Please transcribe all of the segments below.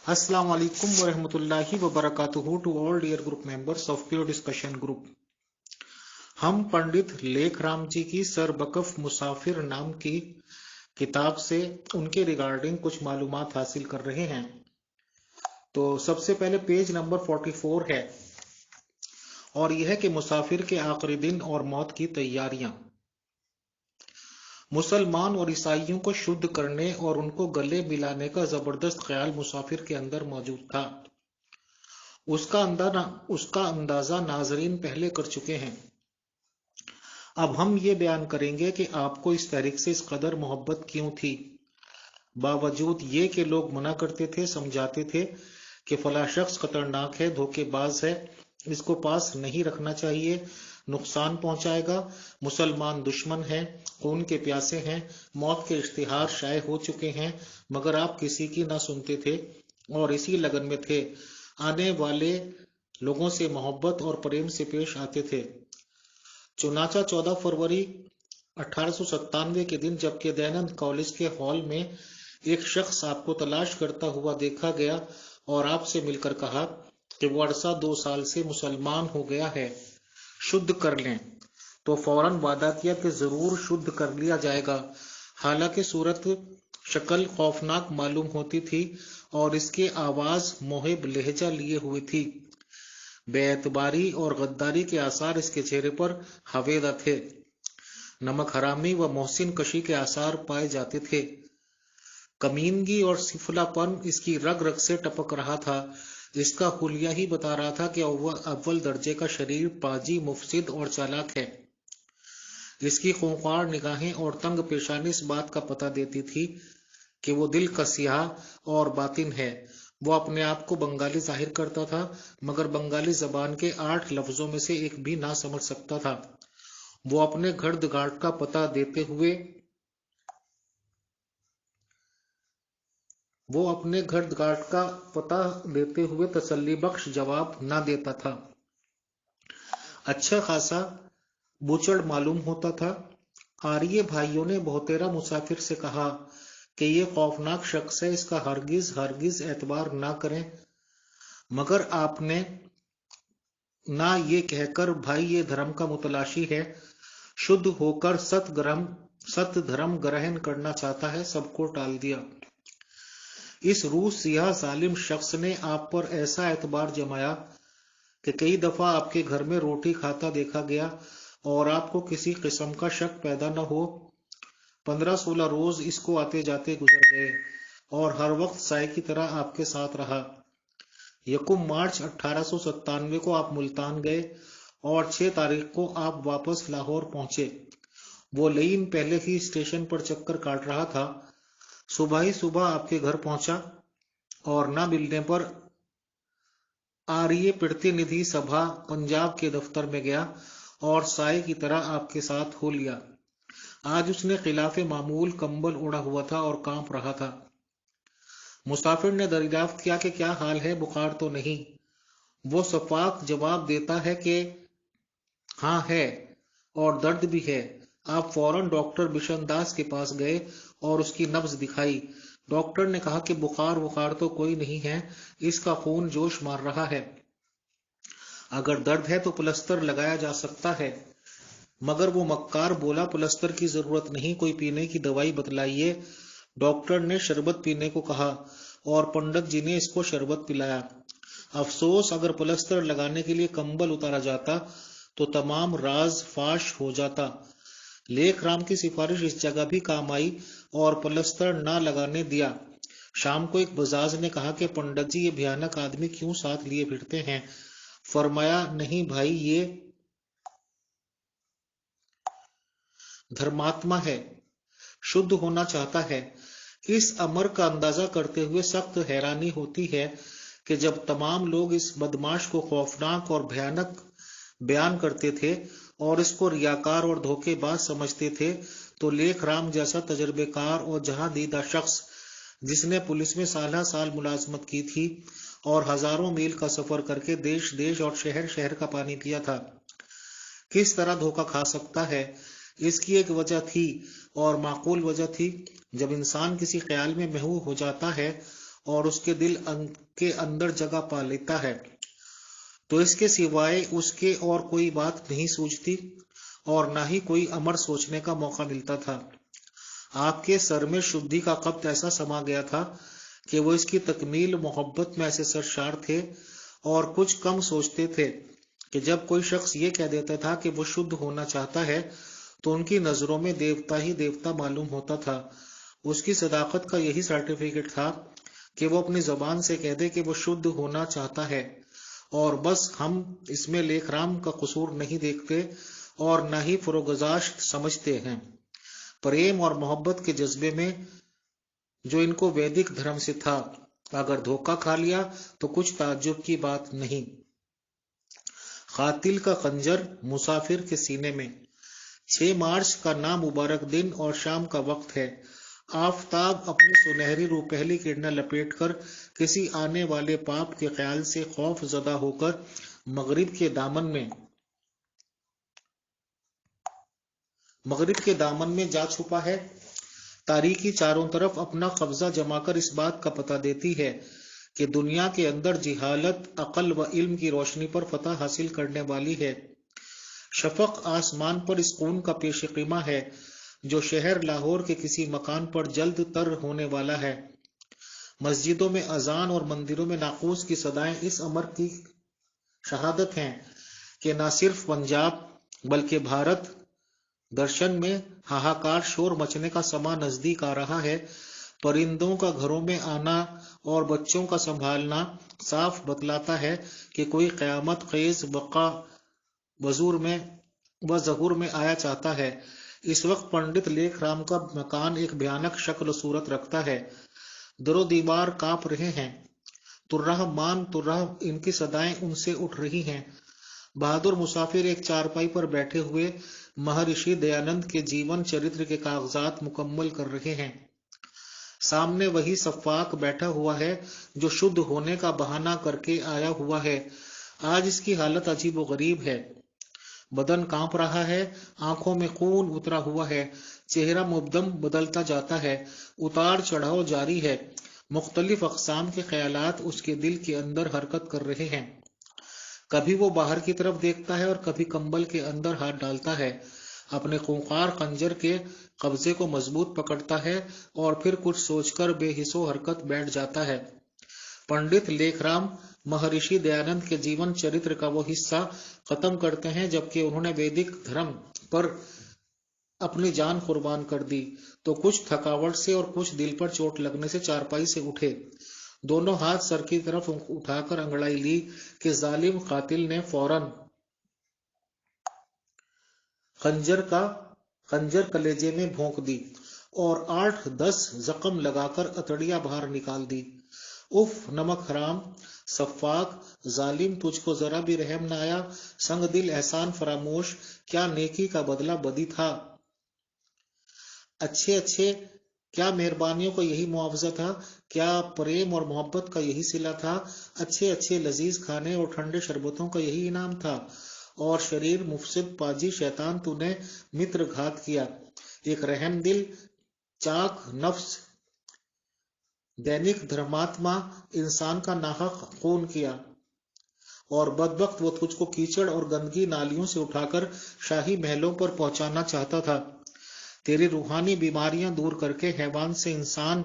Assalamu alaikum wa rahmatullahi wa barakatuhu to all dear group members of Pure Discussion Group. हम पंडित लेख राम जी की सरबकफ मुसाफिर नाम की किताब से उनके रिगार्डिंग कुछ मालूमात हासिल कर रहे हैं। तो सबसे पहले पेज नंबर 44 है और यह है कि मुसाफिर के आखिरी दिन और मौत की तैयारियां। मुसलमान और ईसाइयों को शुद्ध करने और उनको गले मिलाने का जबरदस्त ख्याल मुसाफिर के अंदर मौजूद था। उसका अंदाजा नाजरीन पहले कर चुके हैं। अब हम ये बयान करेंगे कि आपको इस तहरीक से इस कदर मोहब्बत क्यों थी, बावजूद ये कि लोग मना करते थे, समझाते थे कि फला शख्स खतरनाक है, धोखेबाज है, इसको पास नहीं रखना चाहिए, नुकसान पहुंचाएगा, मुसलमान दुश्मन है, खून के प्यासे हैं, मौत के इश्तिहार शाये हो चुके हैं, मगर आप किसी की ना सुनते थे और इसी लगन में थे। आने वाले लोगों से मोहब्बत और प्रेम से पेश आते थे। चुनाचा 14 फरवरी 1897 के दिन जबकि दयानंद कॉलेज के हॉल में एक शख्स आपको तलाश करता हुआ देखा गया और आपसे मिलकर कहा कि वो अरसा 2 साल से मुसलमान हो गया है, शुद्ध कर लें, तो फौरन वादा किया कि जरूर शुद्ध कर लिया जाएगा। हालांकि सूरत शक्ल खौफनाक मालूम होती थी और इसकी आवाज मोहिब लहजा लिए हुए थी। बेएतबारी और गद्दारी के आसार इसके चेहरे पर हवेदा थे। नमक हरामी व मोहसिन कशी के आसार पाए जाते थे। कमीनगी और सिफलापन इसकी रग रग से टपक रहा था। इसका हुलिया ही बता रहा था कि अव्वल दर्जे का शरीर पाजी, मुफसिद और चालाक है। इसकी खूंखार निगाहें और तंग पेशानी इस बात का पता देती थी कि वो दिल का सियाह और बातिन है। वो अपने आप को बंगाली जाहिर करता था, मगर बंगाली जबान के 8 लफ्जों में से एक भी ना समझ सकता था। वो अपने गर्द घाट का पता देते हुए तसल्ली बख्श जवाब ना देता था। अच्छा खासा बुचड़ मालूम होता था। आर्य भाइयों ने बहुतेरा मुसाफिर से कहा कि ये खौफनाक शख्स है, इसका हरगिज एतबार ना करें, मगर आपने ना ये कहकर भाई ये धर्म का मुतलाशी है, शुद्ध होकर सत धर्म ग्रहण करना चाहता है, सबको टाल दिया। इस रूस सियाह जालिम शख्स ने आप पर ऐसा एतबार जमाया कि कई दफा आपके घर में रोटी खाता देखा गया और आपको किसी किस्म का शक पैदा न हो। 15-16 रोज इसको आते जाते गुजर गए और हर वक्त साए की तरह आपके साथ रहा। यकुम मार्च 1897 को आप मुल्तान गए और 6 तारीख को आप वापस लाहौर पहुंचे। वो लईन पहले ही स्टेशन पर चक्कर काट रहा था। सुबह ही सुबह आपके घर पहुंचा और ना मिलने पर आर्य प्रतिनिधि सभा पंजाब के दफ्तर में गया और साए की तरह आपके साथ हो लिया। आज उसने खिलाफे मामूल कंबल ओढ़ा हुआ था और कांप रहा था। मुसाफिर ने दरियाफ्त किया कि क्या हाल है, बुखार तो नहीं? वो सफाक जवाब देता है कि हाँ है और दर्द भी है। आप फौरन डॉक्टर बिशनदास के पास गए और उसकी नब्ज दिखाई। डॉक्टर ने कहा कि बुखार तो कोई नहीं है, इसका खून जोश मार रहा है। अगर दर्द है तो प्लास्टर लगाया जा सकता है। मगर वो मक्कार बोला, प्लास्टर की जरूरत नहीं, कोई पीने की दवाई बतलाइए। डॉक्टर ने शरबत पीने को कहा और पंडित जी ने इसको शरबत पिलाया। अफसोस, अगर प्लास्टर लगाने के लिए कंबल उतारा जाता तो तमाम राज फाश हो जाता। लेख राम की सिफारिश इस जगह भी काम आई और प्लास्टर ना लगाने दिया। शाम को एक बजाज ने कहा कि पंडित जी, ये भयानक आदमी क्यों साथ लिए फिरते हैं? फरमाया, नहीं भाई, ये धर्मात्मा है, शुद्ध होना चाहता है। इस अमर का अंदाजा करते हुए सख्त हैरानी होती है कि जब तमाम लोग इस बदमाश को खौफनाक और भयानक बयान करते थे और इसको रियाकार और धोखेबाज समझते थे, तो लेख राम जैसा तजर्बेकार और जहां दीदा शख्स, जिसने पुलिस में साल मुलाजमत की थी और हजारों मील का सफर करके देश और शहर का पानी पिया था, किस तरह धोखा खा सकता है? इसकी एक वजह थी और माकूल वजह थी جب انسان کسی خیال میں محو ہو جاتا ہے اور اس کے دل کے اندر جگہ پا لیتا ہے تو اس کے سوائے اس کے اور کوئی بات نہیں سوچتی اور نہ ہی کوئی امر سوچنے کا موقع ملتا تھا۔ آپ کے سر میں شدھی کا قبض ایسا سما گیا تھا کہ وہ اس کی تکمیل محبت میں ایسے سرشار تھے اور کچھ کم سوچتے تھے کہ جب کوئی شخص یہ کہہ دیتا تھا کہ وہ شدھ ہونا چاہتا ہے تو ان کی نظروں میں دیوتا ہی دیوتا معلوم ہوتا تھا۔ اس کی صداقت کا یہی سرٹیفکیٹ تھا کہ وہ اپنی زبان سے کہہ دے کہ وہ شدھ ہونا چاہتا ہے، اور بس ہم اس میں لیکھ رام کا قصور نہیں دیکھتے اور نہ ہی فروگزاشت سمجھتے ہیں۔ پریم اور محبت کے جذبے میں جو ان کو ویدک دھرم سے تھا، اگر دھوکہ کھا لیا تو کچھ تعجب کی بات نہیں۔ قاتل کا خنجر مسافر کے سینے میں۔ 6 مارچ کا نامبارک دن اور شام کا وقت ہے۔ آفتاب اپنی سنہری روپہلی کرنیں لپیٹ کر کسی آنے والے پاپ کے خیال سے خوف زدہ ہو کر مغرب کے دامن میں جا چھپا ہے۔ تاریکی چاروں طرف اپنا قبضہ جما کر اس بات کا پتہ دیتی ہے کہ دنیا کے اندر جہالت عقل و علم کی روشنی پر فتح حاصل کرنے والی ہے۔ شفق آسمان پر اس خون کا پیش خیمہ ہے جو شہر لاہور کے کسی مکان پر جلد تر ہونے والا ہے۔ مسجدوں میں اذان اور مندروں میں ناقوس کی صدائیں اس امر کی شہادت ہیں کہ نہ صرف پنجاب بلکہ بھارت درشن میں ہاہاکار شور مچنے کا سما نزدیک آ رہا ہے۔ پرندوں کا گھروں میں آنا اور بچوں کا سنبھالنا صاف بتلاتا ہے کہ کوئی قیامت خیز وقع و ظہور میں آیا چاہتا ہے۔ اس وقت پنڈت لیکھ رام کا مکان ایک بھیانک شکل و صورت رکھتا ہے۔ در و دیوار کانپ رہے ہیں۔ ترہ مان ترہ ان کی صدائیں ان سے اٹھ رہی ہیں۔ بہادر مسافر ایک چارپائی پر بیٹھے ہوئے مہرشی دیانند کے جیون چرتر کے کاغذات مکمل کر رہے ہیں۔ سامنے وہی سفاک بیٹھا ہوا ہے جو شدھ ہونے کا بہانہ کر کے آیا ہوا ہے۔ آج اس کی حالت عجیب و غریب ہے۔ بدن کانپ رہا ہے، آنکھوں میں خون اترا ہوا ہے، چہرہ مبدم بدلتا جاتا ہے، اتار چڑھاؤ جاری ہے، مختلف اقسام کے خیالات اس کے دل کے اندر حرکت کر رہے ہیں۔ کبھی وہ باہر کی طرف دیکھتا ہے اور کبھی کمبل کے اندر ہاتھ ڈالتا ہے، اپنے خونخوار خنجر کے قبضے کو مضبوط پکڑتا ہے اور پھر کچھ سوچ کر بے حس و حرکت بیٹھ جاتا ہے۔ پنڈت لیکھ رام مہرشی دیانند کے جیون چرتر کا وہ حصہ ختم کرتے ہیں جبکہ انہوں نے ویدک دھرم پر اپنی جان قربان کر دی تو کچھ تھکاوٹ سے اور کچھ دل پر چوٹ لگنے سے چارپائی سے اٹھے۔ دونوں ہاتھ سر کی طرف اٹھا کر انگڑائی لی کہ ظالم قاتل نے فوراً خنجر کلیجے میں بھونک دی اور 8-10 زخم لگا کر اتڑیاں باہر نکال دی۔ اف نمک حرام، سفاک، ظالم، تجھ کو ذرا بھی رحم نہ آیا، سنگ دل احسان فراموش، کیا نیکی کا بدلہ بدی تھا۔ اچھے کیا مہربانیوں کا یہی معاوضہ تھا، کیا پریم اور محبت کا یہی صلہ تھا، اچھے لذیذ کھانے اور ٹھنڈے شربتوں کا یہی انعام تھا، اور شریر مفسد پاجی شیطان تو نے متر گھات کیا، ایک رحم دل چاک نفس دینک دھرماتما انسان کا ناحق خون کیا، اور بدبخت وہ تجھ کو کیچڑ اور گندگی نالیوں سے اٹھا کر شاہی محلوں پر پہنچانا چاہتا تھا، تیری روحانی بیماریاں دور کر کے حیوان سے انسان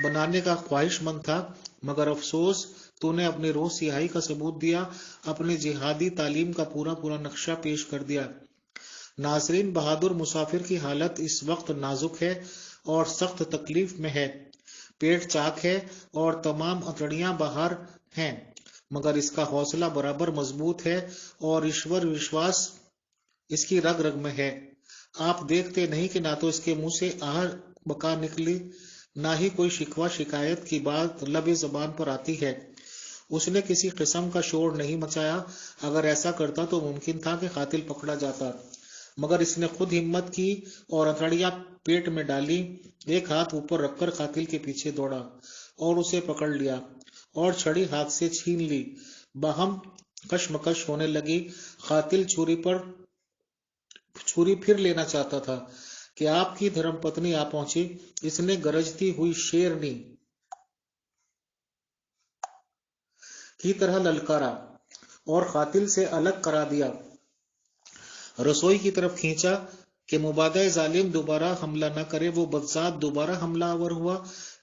بنانے کا خواہش مند تھا، مگر افسوس تو نے اپنی روح سیاہی کا ثبوت دیا، اپنی جہادی تعلیم کا پورا نقشہ پیش کر دیا۔ ناظرین، بہادر مسافر کی حالت اس وقت نازک ہے اور سخت تکلیف میں ہے، پیٹ چاک ہے اور تمام اتڑیاں باہر ہیں، مگر اس کا حوصلہ برابر مضبوط ہے اور ایشور وشواس اس کی رگ رگ میں ہے۔ آپ دیکھتے نہیں کہ نہ تو اس کے منہ سے آہ بکا نکلی، نہ ہی کوئی شکوہ شکایت کی بات لب زبان پر آتی ہے۔ اس نے کسی قسم کا شور نہیں مچایا، اگر ایسا کرتا تو ممکن تھا کہ قاتل پکڑا جاتا، مگر اس نے خود ہمت کی اور اتڑیاں پیٹ میں ڈالی، ایک ہاتھ اوپر رکھ کر قاتل کے پیچھے دوڑا اور اسے پکڑ لیا اور چھڑی ہاتھ سے چھین لی۔ باہم کشمکش ہونے لگی، قاتل چھری پھر لینا چاہتا تھا کہ آپ کی धर्म पत्नी आ पहुंची। इसने गरजती हुई शेरनी की तरह ललकारा और कातिल से अलग करा दिया। रसोई की तरफ खींचा कि मुबादा जालिम दोबारा हमला न करे। वो बदजात दोबारा हमलावर हुआ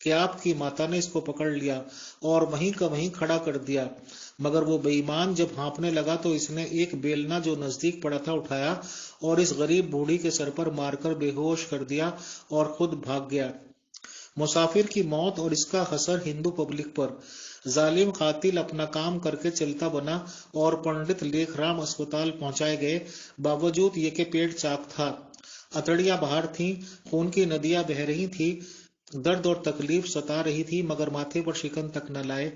कि आपकी माता ने इसको पकड़ लिया और वहीं का वहीं खड़ा कर दिया। मगर वो बेईमान जब हाँफने लगा तो इसने एक बेलना जो नजदीक पड़ा था उठाया और इस गरीब बूढ़ी के सर पर मारकर बेहोश कर दिया और खुद भाग गया। मुसाफिर की मौत और इसका असर हिंदू पब्लिक पर। जालिम कातिल अपना काम करके चलता बना और पंडित लेखराम अस्पताल पहुंचाए गए। बावजूद ये के पेट चाक था, अतड़ियां बाहर थीं, खून की नदियां बह रही थी, दर्द और तकलीफ सता रही थी, मगर माथे पर शिकन तक न लाए।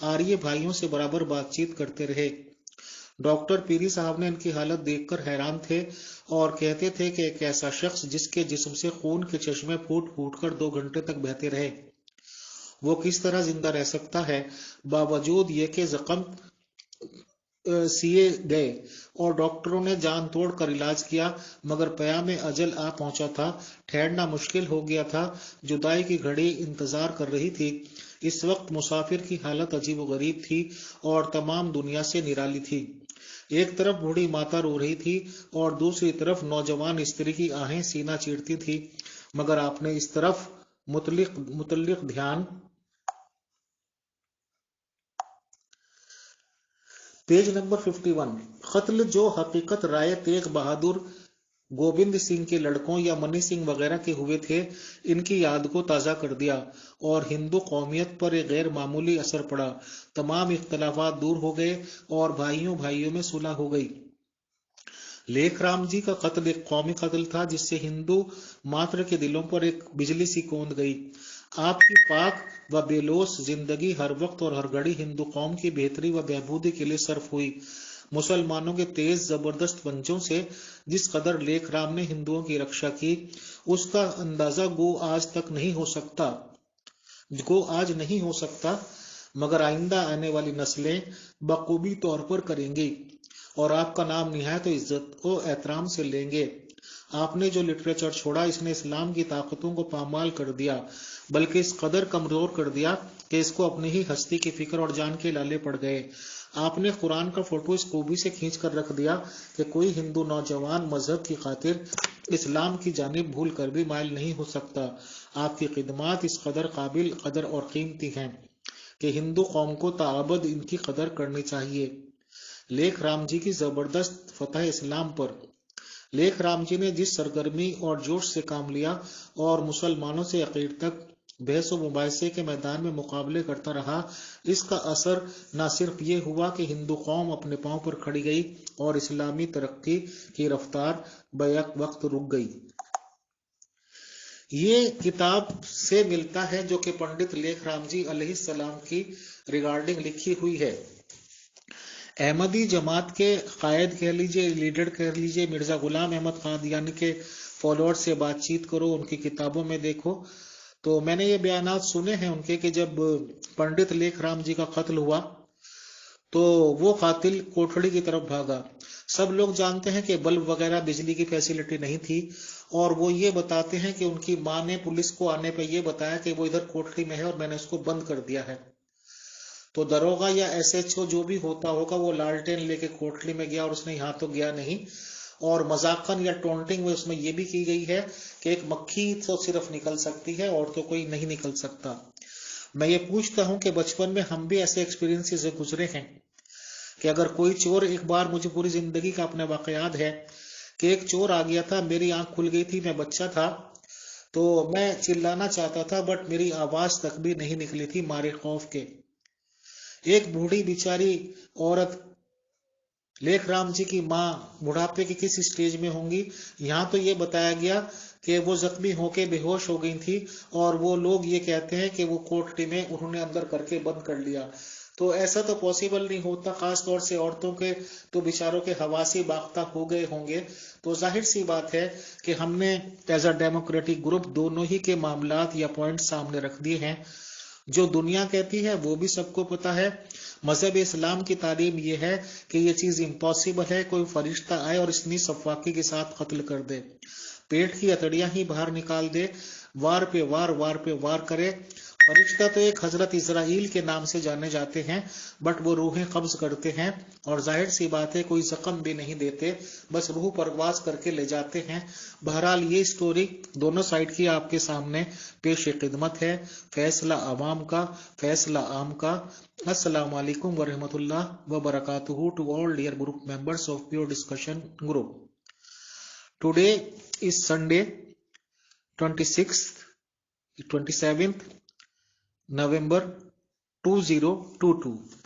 आर्य भाइयों से बराबर बातचीत करते रहे। डॉक्टर पीरी साहब ने इनकी हालत देखकर हैरान थे और कहते थे कि एक ऐसा शख्स जिसके जिस्म से खून के चश्मे फूट फूट कर 2 घंटे तक बहते रहे, वो किस तरह जिंदा रह सकता है। बावजूद ये कि जख्म सिए गए और डॉक्टरों ने जान तोड़ कर इलाज किया, मगर पया में अजल आ पहुंचा था। ठहरना मुश्किल हो गया था। जुदाई की घड़ी इंतजार कर रही थी। इस वक्त मुसाफिर की हालत अजीबोगरीब थी और तमाम दुनिया से निराली थी। एक तरफ बूढ़ी माता रो रही थी और दूसरी तरफ नौजवान स्त्री की आहें सीना चीरती थी, मगर आपने इस तरफ मुतल्लिक ध्यान। Page number 51। कत्ल जो हकीकत राय तेग बहादुर, गोविंद सिंह के लड़कों या मनी सिंह वगैरह के हुए थे, इनकी याद को ताज़ा कर दिया और हिंदू कौमियत पर एक गैर मामूली असर पड़ा। तमाम इख्तलाफात दूर हो गए और भाइयों भाइयों में सुलह हो गई। लेखराम जी का कत्ल एक कौमी कत्ल था जिससे हिंदू मात्र के दिलों पर एक बिजली सी कौंध गई। आपकी पाक व बेलोस जिंदगी हर वक्त और हर घड़ी हिंदू कौम की बेहतरी व बहबूदी के लिए सर्फ हुई। मुसलमानों के तेज जबरदस्त पंजों से जिस कदर लेखराम ने हिंदुओं की रक्षा की, उसका अंदाजा गो आज नहीं हो सकता, मगर आइंदा आने वाली नस्लें बखूबी तौर पर करेंगी और आपका नाम निहायत इज्जत और एहतराम से लेंगे। आपने जो लिटरेचर छोड़ा, इसने इस्लाम की ताकतों को पामाल कर दिया, बल्कि इस कदर कमजोर कर दिया कि इसको अपनी ही हस्ती की फिक्र और जान के लाले पड़ गए। आपने कुरान का फोटो इस खूबी से खींच कर रख दिया कि कोई हिंदू नौजवान मजहब की खातिर इस्लाम की जानिब भूल कर भी माइल नहीं हो सकता। आपकी खिदमात इस कदर काबिल कदर और कीमती हैं कि हिंदू कौम को ताबद इनकी कदर करनी चाहिए। लेखराम जी की जबरदस्त फतह इस्लाम पर। लेखराम जी ने जिस सरगर्मी और जोश से काम लिया और मुसलमानों से आखिर तक बहस व मुबाहिसे के मैदान में मुकाबले करता रहा, इसका असर न सिर्फ ये हुआ कि हिंदू कौम अपने पांव पर खड़ी गई और इस्लामी तरक्की की रफ्तार बैक वक्त रुक गई। ये किताब से मिलता है जो कि पंडित लेखराम जी अलैहिस्सलाम की रिगार्डिंग लिखी हुई है। अहमदी जमात के कायद कह लीजिए, लीडर कह लीजिए, मिर्जा गुलाम अहमद कादियानी के फॉलोअर से बातचीत करो, उनकी किताबों में देखो। तो मैंने ये बयानात सुने हैं उनके कि जब पंडित लेखराम जी का कत्ल हुआ तो वो कातिल कोठड़ी की तरफ भागा। सब लोग जानते हैं कि बल्ब वगैरह बिजली की फैसिलिटी नहीं थी और वो ये बताते हैं कि उनकी माँ ने पुलिस को आने पर यह बताया कि वो इधर कोठड़ी में है और मैंने उसको बंद कर दिया है। तो दरोगा या एसएचओ जो भी होता होगा वो लालटेन लेके कोठड़ी में गया और उसने यहाँ तो गया नहीं। और मजाकन या टोंटिंग में उसमें यह भी की गई है कि एक मक्खी तो सिर्फ निकल सकती है और तो कोई नहीं निकल सकता। मैं ये पूछता हूं कि बचपन में हम भी ऐसे एक्सपीरियंस से गुजरे हैं कि अगर कोई चोर, एक बार मुझे पूरी जिंदगी का अपना वाक़या याद है कि एक चोर आ गया था, मेरी आंख खुल गई थी, मैं बच्चा था, तो मैं चिल्लाना चाहता था बट मेरी आवाज तक भी नहीं निकली थी मारे खौफ के। एक बूढ़ी बिचारी औरत, लेखराम जी की माँ बुढ़ापे के किस स्टेज में होंगी, यहाँ तो ये बताया गया कि वो जख्मी होके बेहोश हो गई थी और वो लोग ये कहते हैं कि वो कोठड़ी में उन्होंने अंदर करके बंद कर लिया। तो ऐसा तो पॉसिबल नहीं होता, खास तौर से औरतों के तो बेचारों के हवासी बाख्ता हो गए होंगे। तो जाहिर सी बात है कि हमने एज अ डेमोक्रेटिक ग्रुप दोनों ही के मामलात या पॉइंट सामने रख दिए हैं। जो दुनिया कहती है वो भी सबको पता है। मजहब इस्लाम की तालीम यह है कि ये चीज इम्पॉसिबल है, कोई फरिश्ता आए और इतनी सफाकी के साथ कत्ल कर दे। पेट की हथेलियां ही बाहर निकाल दे, वार पे वार करे। फरिश्ता तो एक हजरत इजराइल के नाम से जाने जाते हैं, बट वो रूहें कब्ज करते हैं और जाहिर सी बात है कोई जख्म भी नहीं देते, बस रूह परवाज करके ले जाते हैं। बहरहाल ये स्टोरी दोनों साइड की आपके सामने पेश खिदमत है। फैसला अवाम का, फैसला आम का। अस्सलाम वालेकुम व रहमतुल्लाह व बरकातुहू to all dear group members of pure discussion group. Today is Sunday 27th November 2022.